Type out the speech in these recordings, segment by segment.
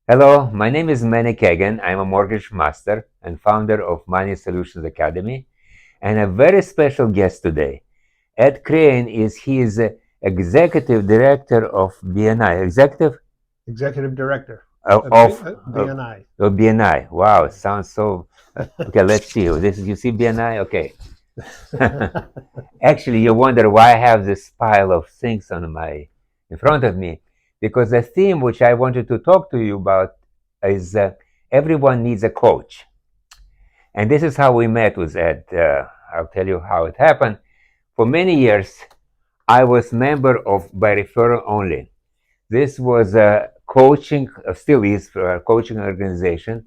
Hello, my name is Manny Kagan. I'm a mortgage master and founder of Money Solutions Academy, and a very special guest today. Ed Craine is executive director of BNI, executive Executive Director of, of of, of, BNI. of BNI. Wow, Yeah. sounds so. Okay, let's see. This is you see BNI. Okay. Actually, you wonder why I have this pile of things in front of me, because the theme which I wanted to talk to you about is everyone needs a coach, and this is how we met with Ed. I'll tell you how it happened. For many years, I was member of by referral only. This was a coaching, still is a coaching organization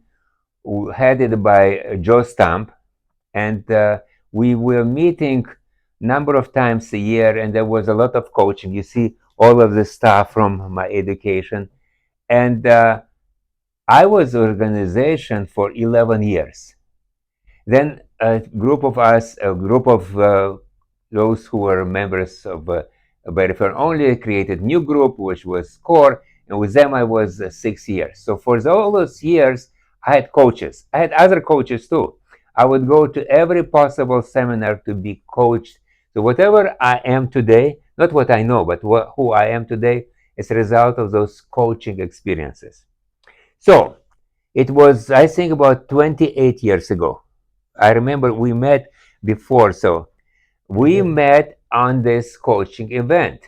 headed by Joe Stump, and we were meeting number of times a year, and there was a lot of coaching. You see all of the stuff from my education, and I was organization for 11 years. Then a group of us, a group of those who were members of Verifier Only, created new group which was core, and with them I was 6 years. So for all those years, I had coaches. I had other coaches too. I would go to every possible seminar to be coached. So whatever I am today, not what I know, but who I am today, is a result of those coaching experiences. So it was, I think, about 28 years ago. I remember we met before, so we met on this coaching event,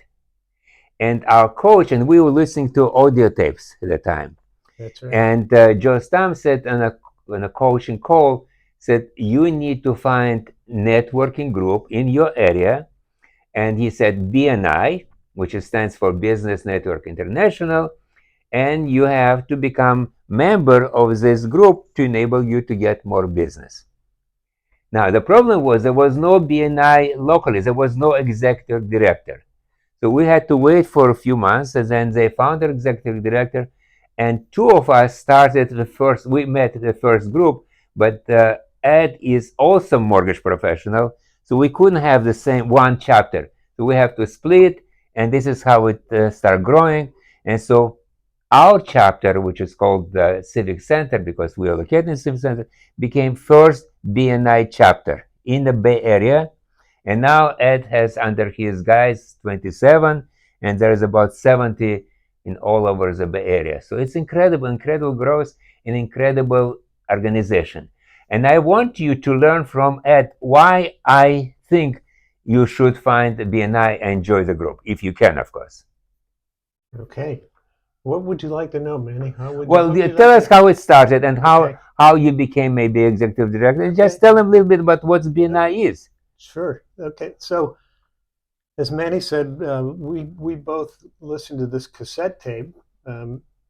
and our coach and we were listening to audio tapes at the time. That's right. And Joe Stam said on a coaching call, said you need to find networking group in your area, and he said BNI, which stands for Business Network International, and you have to become member of this group to enable you to get more business. Now, the problem was there was no BNI locally, there was no executive director. So we had to wait for a few months, and then they found an executive director, and two of us started the first, we met the first group, but Ed is also mortgage professional, so we couldn't have the same one chapter. So we have to split, and this is how it started growing. And so our chapter, which is called the Civic Center, because we are located in Civic Center, became first BNI chapter in the Bay Area. And now Ed has under his guys 27, and there's about 70 in all over the Bay Area. So it's incredible, incredible growth and incredible organization. And I want you to learn from Ed why I think you should find the BNI and join the group, if you can, of course. Okay. What would you like to know, Manny? Well, What would you tell like us to? how it started and Okay. how you became maybe executive director. And Okay. just tell them a little bit about what BNI is. Sure. Okay. So, as Manny said, we both listened to this cassette tape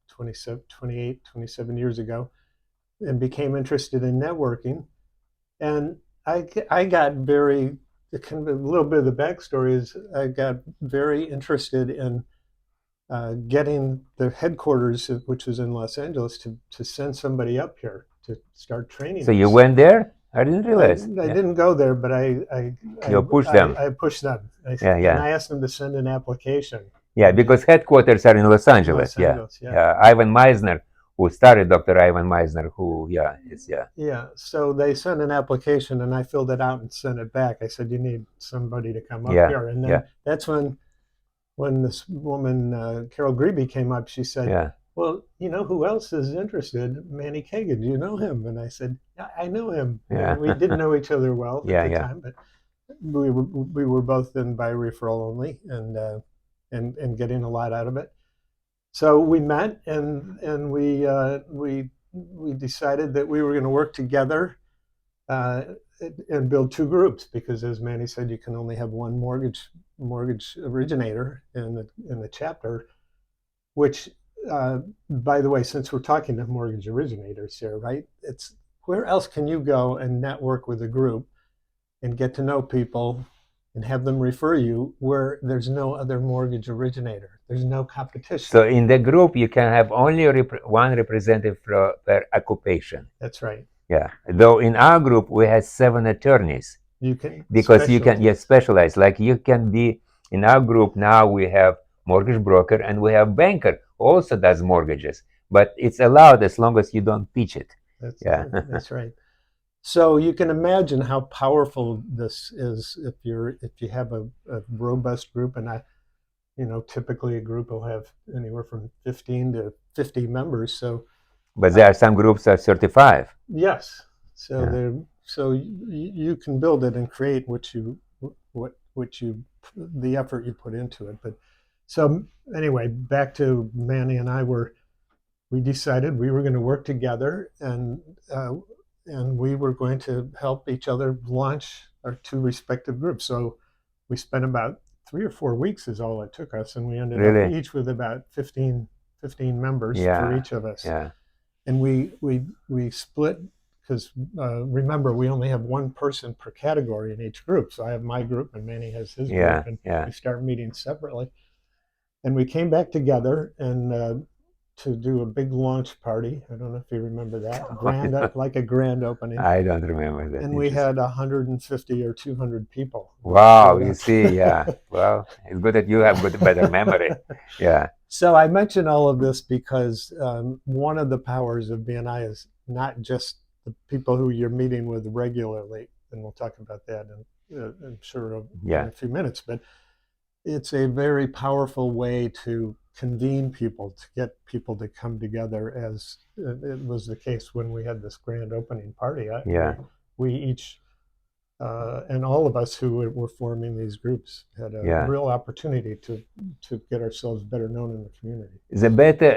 27, 28, 27 years ago and became interested in networking. And I got very, kind of a little bit of the backstory is I got very interested in getting the headquarters, which was in Los Angeles, to send somebody up here to start training So you us. went there? I didn't I, realize. I Yeah. didn't go there, but I You pushed them. pushed them, Yeah, and yeah. I asked them to send an application. Yeah, And because headquarters are in Los Angeles. Los Yeah. Angeles, yeah, Yeah. Ivan Meisner, who started Dr. Ivan Meisner, who, yeah, it's, yeah. yeah. So they sent an application, and I filled it out and sent it back. I said, "You need somebody to come up Yeah. here," and Yeah. then that's when this woman Carol Grebe came up. She said, Yeah. "Well, you know who else is interested? Manny Kagan. Do you know him?" And I said, "Yeah, I know him." Yeah. We didn't know each other well at Yeah. the Yeah. time, but we were both in by referral only, and getting a lot out of it. So we met, and we decided that we were going to work together uh, and build two groups because, as Manny said, you can only have one mortgage originator in the chapter. Which, by the way, since we're talking to mortgage originators here, right? It's where else can you go and network with a group and get to know people and have them refer you where there's no other mortgage originator? There's no competition. So in the group, you can have only one representative per occupation. That's right. Yeah. Though in our group, we had 7 attorneys You can because you can get specialized. Like you can be in our group now, we have mortgage broker and we have banker who also does mortgages. but it's allowed as long as you don't pitch it. That's Yeah. that's right. So you can imagine how powerful this is if you have a robust group, and typically a group will have anywhere from 15 to 50 members. So But there are some groups that are 35. yes, so Yeah. there so you can build it and create what you the effort you put into it. But so anyway, back to Manny and I were we decided we were going to work together uh, and we were going to help each other launch our two respective groups. So we spent about 3 or 4 weeks is all it took us, and we ended up Really? each with about 15 members for Yeah. each of us. Yeah. And we split because remember we only have one person per category in each group. So I have my group and Manny has his group, Yeah. and Yeah. we start meeting separately. And we came back together and to do a big launch party. I don't know if you remember that, like a grand opening. I don't remember that. And we Interesting. had 150 or 200 people Wow, showed you up. see, yeah. Well, it's good that you have good, better memory. Yeah. So I mention all of this because one of the powers of BNI is not just the people who you're meeting with regularly, and we'll talk about that I'm sure in Yeah. a few minutes, but it's a very powerful way to convene people, to get people to come together, as it was the case when we had this grand opening party. Yeah. We each, and all of us who were forming these groups, had a Yeah. real opportunity to get ourselves better known in the community. The better,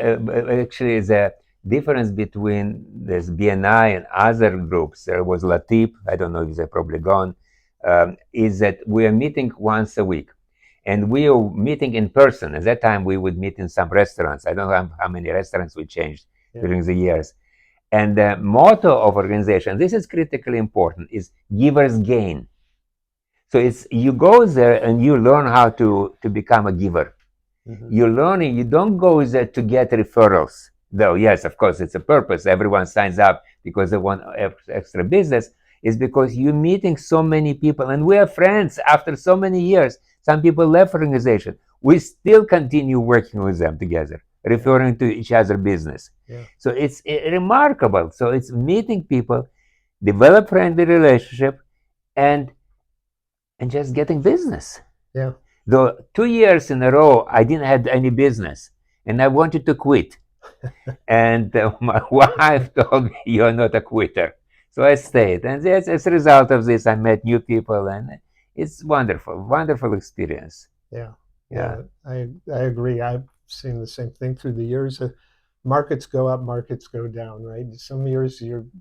actually, the difference between this BNI and other groups, there was Latif, I don't know if they're probably gone, is that we are meeting once a week. And we are meeting in person. At that time, we would meet in some restaurants. I don't know how many restaurants we changed during the years. And the motto of organization, this is critically important, is givers gain. So it's you go there and you learn how to become a giver. Mm-hmm. You're learning, you don't go there to get referrals. Though, yes, of course, it's a purpose. Everyone signs up because they want extra business. It's because you're meeting so many people, and we are friends after so many years. Some people left organization. We still continue working with them together, referring to each other business. Yeah. So it's remarkable. So it's meeting people, develop friendly relationship, and just getting business. Yeah. Though 2 years in a row, I didn't have any business, and I wanted to quit. And my wife told me, "You're not a quitter." So I stayed, and yes, as a result of this, I met new people, and it's wonderful, wonderful experience. Yeah. Yeah. I agree. I've seen the same thing through the years. Markets go up, markets go down, right? Some years you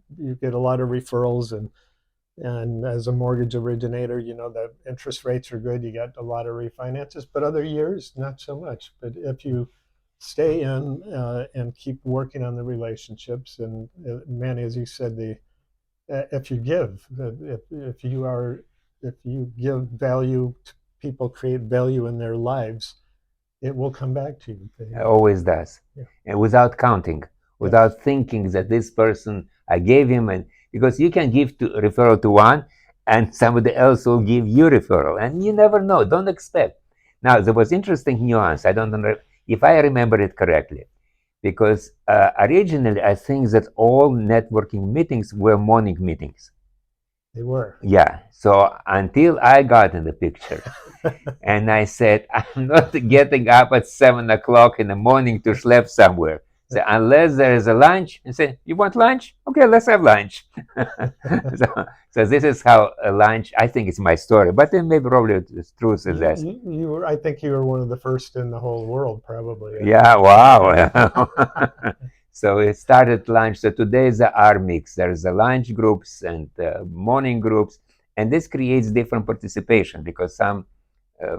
get a lot of referrals, and as a mortgage originator, the interest rates are good. You get a lot of refinances, but other years not so much. But if you stay in and keep working on the relationships, and Manny, as you said, if you give, if you give value to people, create value in their lives, it will come back to you. It always does. Yeah. And without counting, without thinking that this person, I gave him, and because you can give referral to one and somebody else will give you referral, and you never know. Don't expect. Now, there was interesting nuance. I don't know if I remember it correctly, because originally I think that all networking meetings were morning meetings. They were. Yeah. So until I got in the picture, and I said, I'm not getting up at 7 o'clock in the morning to schlep somewhere. So unless there is a lunch, and say, you want lunch? Okay, let's have lunch. so this is how a lunch, I think it's my story, but then maybe probably the truth is this. You were, I think you were one of the first in the whole world, probably. Yeah, wow. So it started lunch. So today is the R mix. There's the lunch groups and morning groups, and this creates different participation because some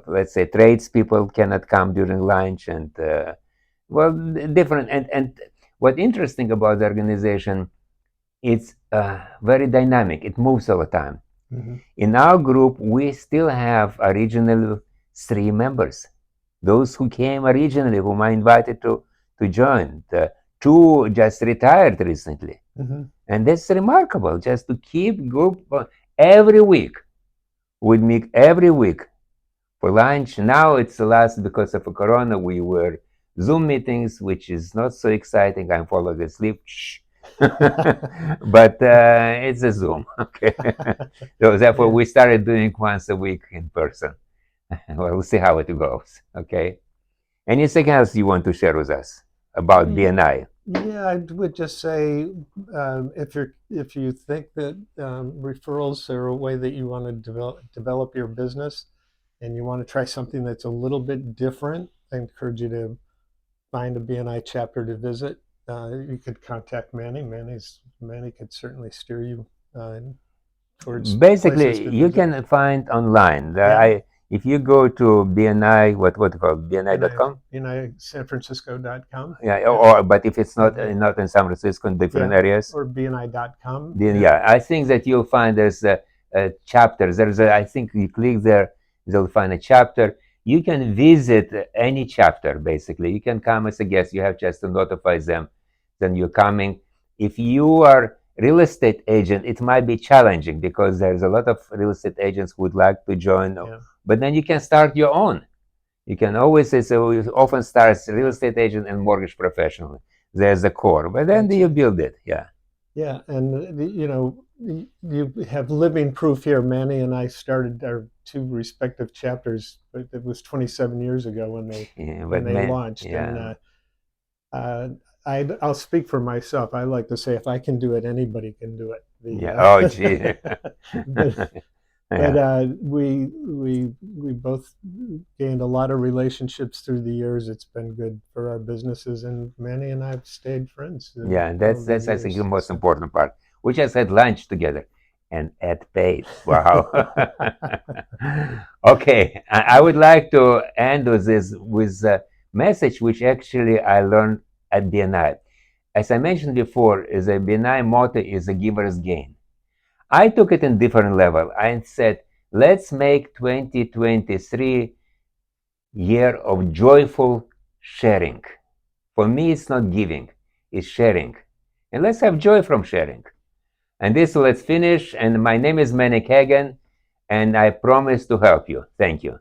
let's say tradespeople cannot come during lunch, and different. And what interesting about the organization, it's very dynamic. It moves all the time. Mm-hmm. In our group, we still have original 3 members, those who came originally, whom I invited to join. The 2 just retired recently, and that's remarkable. Just to keep group every week. We meet every week for lunch. Now it's the last because of Corona. We were Zoom meetings, which is not so exciting. I'm falling asleep. Shh. But it's a Zoom. Okay. So therefore, Yeah. we started doing once a week in person. Well, we'll see how it goes. Okay. Anything else you want to share with us about Yeah, BNI? yeah, I would just say if you think that referrals are a way that you want to develop your business, and you want to try something that's a little bit different, I encourage you to find a BNI chapter to visit. You could contact Manny. Manny could certainly steer you towards places Basically, to you visit. can find online. Yeah, If you go to BNI, what called BNI BNI.com? BNISanFrancisco.com. Yeah, Yeah, but if it's or not in San Francisco, in different yeah, areas, or BNI.com. then Yeah, yeah, I think that you'll find there's a chapter. I think you click there, you'll find a chapter. You can visit any chapter. Basically, you can come as a guest. You have just to notify them, then you're coming. If you are real estate agent, it might be challenging because there's a lot of real estate agents who would like to join, yeah, but then you can start your own. You can always say, so we often start as a real estate agent and mortgage professional. There's the core, but then that's you right. build it. Yeah. Yeah, and you have living proof here. Manny and I started our two respective chapters, but it was 27 years ago Yeah, when but they man, launched. And yeah, uh, I'll speak for myself. I like to say, if I can do it, anybody can do it. yeah. Oh, gee. But Yeah, we both gained a lot of relationships through the years. It's been good for our businesses, and Manny and I've stayed friends yeah. all That's these I think the years. most So. important part. We just had lunch together, and Ed paid. Wow. Okay, I would like to end with this with a message which actually I learned at BNI. As I mentioned before, is a BNI motto is a giver's gain. I took it in different level. I said, let's make 2023 year of joyful sharing. For me, it's not giving, it's sharing. And let's have joy from sharing. And this, let's finish. And my name is Manny Kagan, and I promise to help you. Thank you.